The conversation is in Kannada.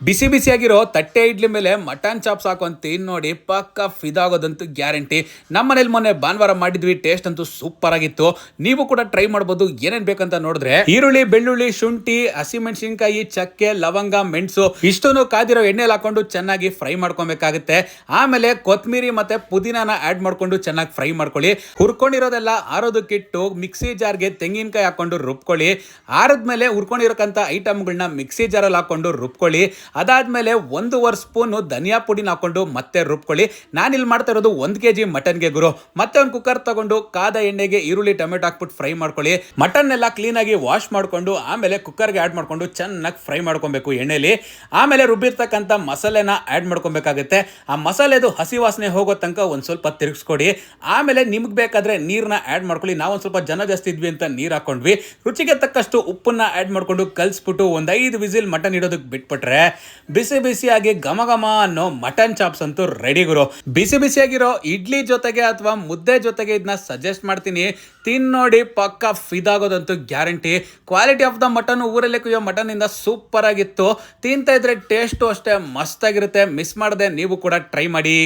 ಬಿಸಿ ಬಿಸಿಯಾಗಿರೋ ತಟ್ಟೆ ಇಡ್ಲಿ ಮೇಲೆ ಮಟನ್ ಚಾಪ್ಸ್ ಹಾಕೊಂಡ್ ತಿನ್ ನೋಡಿ ಪಕ್ಕ ಫಿದಾಗೋದಂತೂ ಗ್ಯಾರಂಟಿ. ನಮ್ಮ ಮನೇಲಿ ಮೊನ್ನೆ ಭಾನುವಾರ ಮಾಡಿದ್ವಿ, ಟೇಸ್ಟ್ ಅಂತೂ ಸೂಪರ್ ಆಗಿತ್ತು. ನೀವು ಕೂಡ ಟ್ರೈ ಮಾಡಬಹುದು. ಏನೇನ್ ಬೇಕಂತ ನೋಡಿದ್ರೆ ಈರುಳ್ಳಿ, ಬೆಳ್ಳುಳ್ಳಿ, ಶುಂಠಿ, ಹಸಿಮೆಣಸಿನಕಾಯಿ, ಚಕ್ಕೆ, ಲವಂಗ, ಮೆಣಸು ಇಷ್ಟನ್ನು ಕಾದಿರೋ ಎಣ್ಣೆಲಿ ಹಾಕೊಂಡು ಚೆನ್ನಾಗಿ ಫ್ರೈ ಮಾಡ್ಕೊಬೇಕಾಗುತ್ತೆ. ಆಮೇಲೆ ಕೊತ್ಮೀರಿ ಮತ್ತೆ ಪುದೀನಾನ ಆಡ್ ಮಾಡ್ಕೊಂಡು ಚೆನ್ನಾಗಿ ಫ್ರೈ ಮಾಡ್ಕೊಳ್ಳಿ. ಹುರ್ಕೊಂಡಿರೋದೆಲ್ಲ ಆರೋದಕ್ಕಿಟ್ಟು ಮಿಕ್ಸಿ ಜಾರ್ಗೆ ತೆಂಗಿನಕಾಯಿ ಹಾಕೊಂಡು ರುಬ್ಕೊಳ್ಳಿ. ಆರದ್ಮೇಲೆ ಹುರ್ಕೊಂಡಿರೋಕಂತ ಐಟಮ್ಗಳನ್ನ ಮಿಕ್ಸಿ ಜಾರಲ್ಲಿ ಹಾಕೊಂಡು ರುಬ್ಕೊಳ್ಳಿ. ಅದಾದ್ಮೇಲೆ 1.5 ಸ್ಪೂನ್ ಧನಿಯಾ ಪುಡಿನ ಹಾಕೊಂಡು ಮತ್ತೆ ರುಬ್ಕೊಳ್ಳಿ. ನಾನಿಲ್ಲಿ ಮಾಡ್ತಾ ಇರೋದು 1 kg ಮಟನ್ಗೆ ಗುರು. ಮತ್ತೆ ಒಂದು ಕುಕ್ಕರ್ ತಗೊಂಡು ಕಾದ ಎಣ್ಣೆಗೆ ಈರುಳ್ಳಿ, ಟೊಮೆಟೊ ಹಾಕ್ಬಿಟ್ಟು ಫ್ರೈ ಮಾಡ್ಕೊಳ್ಳಿ. ಮಟನ್ ಎಲ್ಲ ಕ್ಲೀನ್ ಆಗಿ ವಾಶ್ ಮಾಡ್ಕೊಂಡು ಆಮೇಲೆ ಕುಕ್ಕರ್ಗೆ ಆಡ್ ಮಾಡ್ಕೊಂಡು ಚೆನ್ನಾಗಿ ಫ್ರೈ ಮಾಡ್ಕೊಬೇಕು ಎಣ್ಣೆಲಿ. ಆಮೇಲೆ ರುಬ್ಬಿರ್ತಕ್ಕಂಥ ಮಸಾಲೆನ ಆಡ್ ಮಾಡ್ಕೊಬೇಕಾಗುತ್ತೆ. ಆ ಮಸಾಲೆದು ಹಸಿ ವಾಸನೆ ಹೋಗೋ ತನಕ ಒಂದ್ ಸ್ವಲ್ಪ ತಿರುಗಿಸ್ಕೊಡಿ. ಆಮೇಲೆ ನಿಮ್ಗೆ ಬೇಕಾದ್ರೆ ನೀರನ್ನ ಆಡ್ ಮಾಡ್ಕೊಳ್ಳಿ. ನಾವು ಒಂದ್ ಸ್ವಲ್ಪ ಜನ ಜಾಸ್ತಿ ಇದ್ವಿ ಅಂತ ನೀರು ಹಾಕೊಂಡ್ವಿ. ರುಚಿಗೆ ತಕ್ಕಷ್ಟು ಉಪ್ಪನ್ನ ಆಡ್ ಮಾಡ್ಕೊಂಡು ಕಲ್ಸ್ಬಿಟ್ಟು ಒಂದ್ 5 ವಿಸಿಲ್ ಮಟನ್ ಇಡೋದಕ್ಕೆ ಬಿಟ್ಬಿಟ್ರೆ ಬಿಸಿ ಬಿಸಿಯಾಗಿ ಘಮ ಘಮ ಅನ್ನೋ ಮಟನ್ ಚಾಪ್ಸ್ ಅಂತೂ ರೆಡಿ ಗುರು. ಬಿಸಿ ಬಿಸಿಯಾಗಿರೋ ಇಡ್ಲಿ ಜೊತೆಗೆ ಅಥವಾ ಮುದ್ದೆ ಜೊತೆಗೆ ಇದನ್ನ ಸಜೆಸ್ಟ್ ಮಾಡ್ತೀನಿ. ತಿನ್ ನೋಡಿ ಪಕ್ಕ ಫಿದಾಗೋದಂತೂ guarantee. Quality of the mutton, ಊರಲ್ಲೇ ಕುಯ್ಯೋ ಮಟನ್ ಇಂದ ಸೂಪರ್ ಆಗಿತ್ತು. ತಿಂತಾ ಇದ್ರೆ ಟೇಸ್ಟು ಅಷ್ಟೇ ಮಸ್ತ್ ಆಗಿರುತ್ತೆ. ಮಿಸ್ ಮಾಡದೆ ನೀವು ಕೂಡ ಟ್ರೈ ಮಾಡಿ.